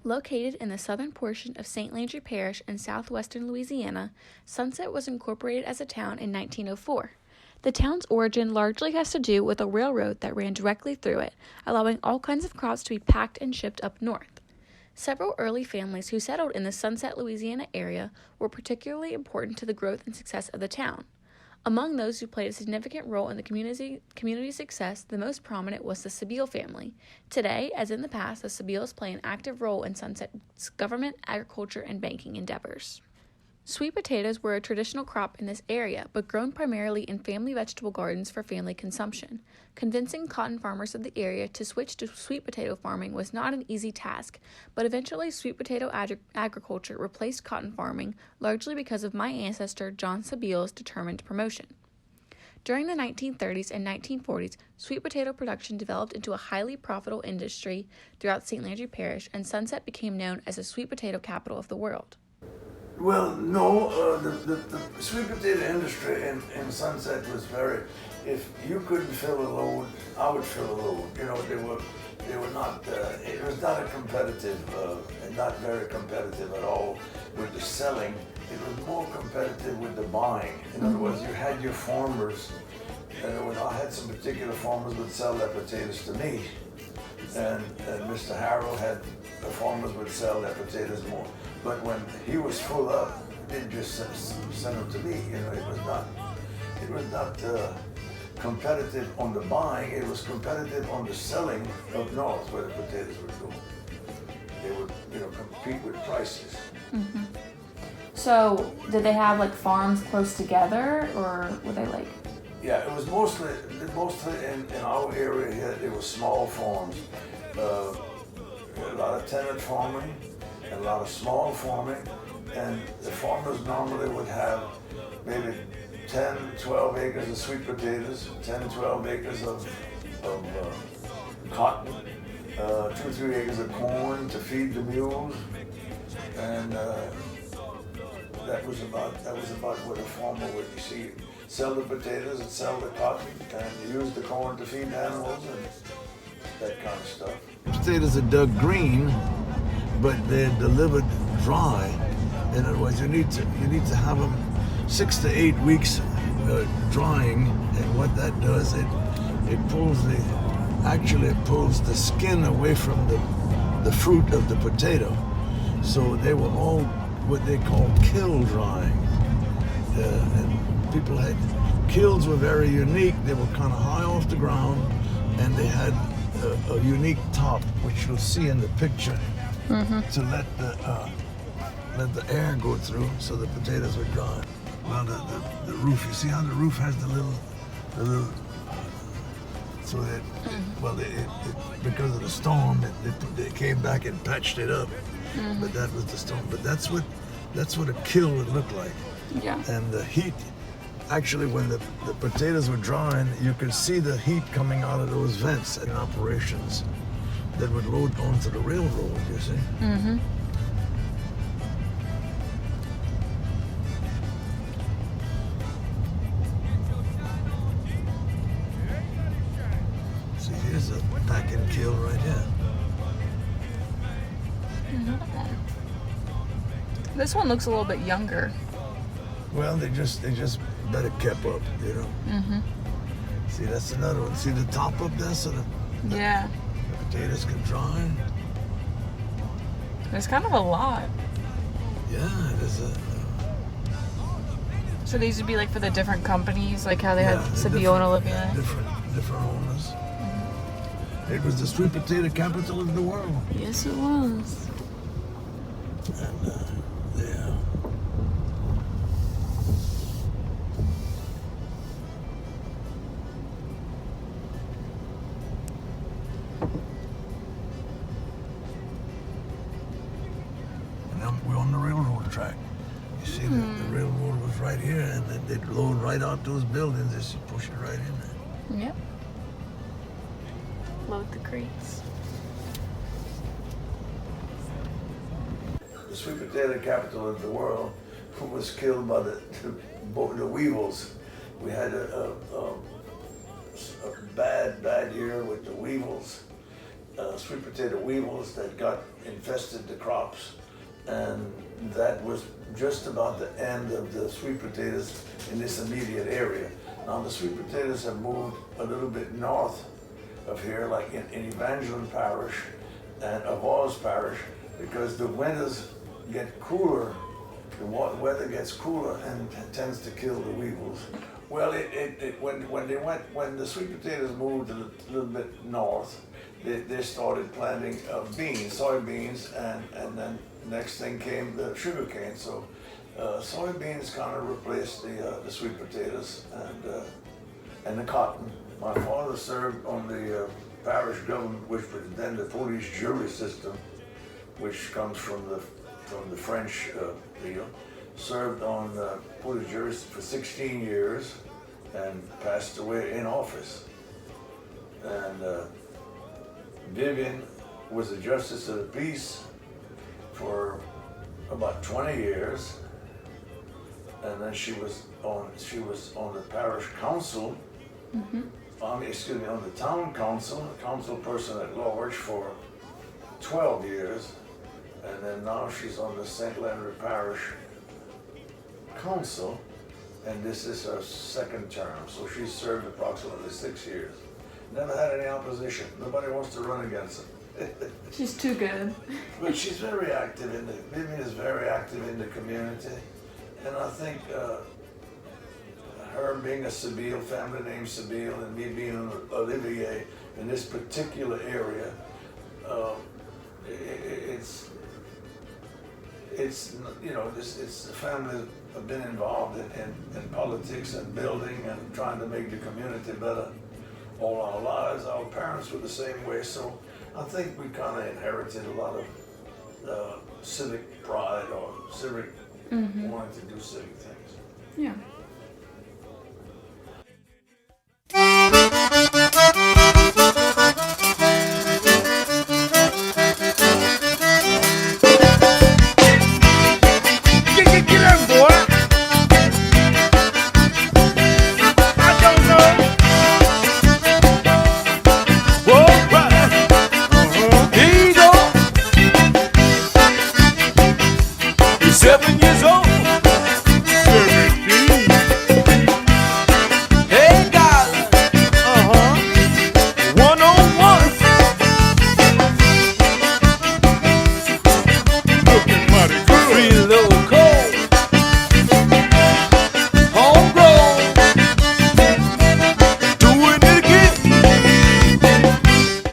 Located in the southern portion of St. Landry Parish in southwestern Louisiana, Sunset was incorporated as a town in 1904. The town's origin largely has to do with a railroad that ran directly through it, allowing all kinds of crops to be packed and shipped up north. Several early families who settled in the Sunset, Louisiana area were particularly important to the growth and success of the town. Among those who played a significant role in the community success, the most prominent was the Sabile family. Today, as in the past, the Sabiles play an active role in Sunset's government, agriculture, and banking endeavors. Sweet potatoes were a traditional crop in this area, but grown primarily in family vegetable gardens for family consumption. Convincing cotton farmers of the area to switch to sweet potato farming was not an easy task, but eventually sweet potato agriculture replaced cotton farming, largely because of my ancestor John Sabile's determined promotion. During the 1930s and 1940s, sweet potato production developed into a highly profitable industry throughout St. Landry Parish, and Sunset became known as the sweet potato capital of the world. Well, no, the sweet potato industry in Sunset was very, if you couldn't fill a load, I would fill a load. You know, they were not, it was not a competitive, not very competitive at all with the selling. It was more competitive with the buying. In other words, you had your farmers, I had some particular farmers would sell their potatoes to me. And Mr. Harrell had the farmers would sell their potatoes more. But when he was full up, he didn't just send them to me. You know, it was not competitive on the buying. It was competitive on the selling up north where the potatoes would go. They would, compete with prices. Mm-hmm. So, did they have like farms close together, or were they like? Yeah, it was mostly in our area here. It was small farms, a lot of tenant farming, and a lot of small farming, and the farmers normally would have maybe 10, 12 acres of sweet potatoes, 10, 12 acres of cotton, 2, 3 acres of corn to feed the mules, and that was about what a farmer would see. Sell the potatoes and sell the cotton and use the corn to feed animals and that kind of stuff. Potatoes are dug green, but they're delivered dry. In other words, you need to have them 6 to 8 weeks drying, and what that does, it pulls the skin away from the fruit of the potato. So they were all what they call kill drying, and people had kilns were very unique. They were kind of high off the ground, and they had a unique top, which you'll see in the picture, to let the air go through, so the potatoes would dry. Well, the roof. You see how the roof has the little. So that because of the storm, they came back and patched it up. But that was the storm. But that's what a kill would look like. Yeah. And the heat. Actually, when the potatoes were drying, you could see the heat coming out of those vents in operations that would load onto the railroad, you see. Mm-hmm. See, here's a packing kill right here. This one looks a little bit younger. Well, they just better kept up, you know. Mm-hmm. See, that's another one. See the top up there, so the potatoes can dry. There's kind of a lot. Yeah, there's a. So these would be like for the different companies, like how they had Sabile and Olivia. Different owners. It was the sweet potato capital of the world. Yes, it was. And yeah. And then we're on the railroad track. You see, the railroad was right here, and then they'd load right out those buildings. They just push it right in there. Yep. Load the crates. The sweet potato capital of the world was killed by the weevils. We had a bad year with the weevils, sweet potato weevils that got infested the crops, and that was just about the end of the sweet potatoes in this immediate area. Now the sweet potatoes have moved a little bit north of here, like in Evangeline Parish and Avoz Parish, because the winters get cooler, the weather gets cooler and tends to kill the weevils. Well, when the sweet potatoes moved a little bit north, they started planting beans, soybeans, and then next thing came the sugarcane. So soybeans kind of replaced the sweet potatoes and the cotton. My father served on the parish government, which was then the police jury system, which comes from the French deal. Served on police jury for 16 years and passed away in office. And Vivian was a justice of the peace for about 20 years, and then she was on the parish council. Mm-hmm. On the town council person at large for 12 years, and then now she's on the St. Leonard Parish Council, and this is her second term, so she's served approximately 6 years. Never had any opposition. Nobody wants to run against her. She's too good. But she's very active Vivian is very active in the community, and I think her being a Sabile, family name Sabile, and me being an Olivier in this particular area, it's the family have been involved in politics and building and trying to make the community better all our lives. Our parents were the same way, so I think we kind of inherited a lot of civic pride or civic wanting to do civic things. Yeah.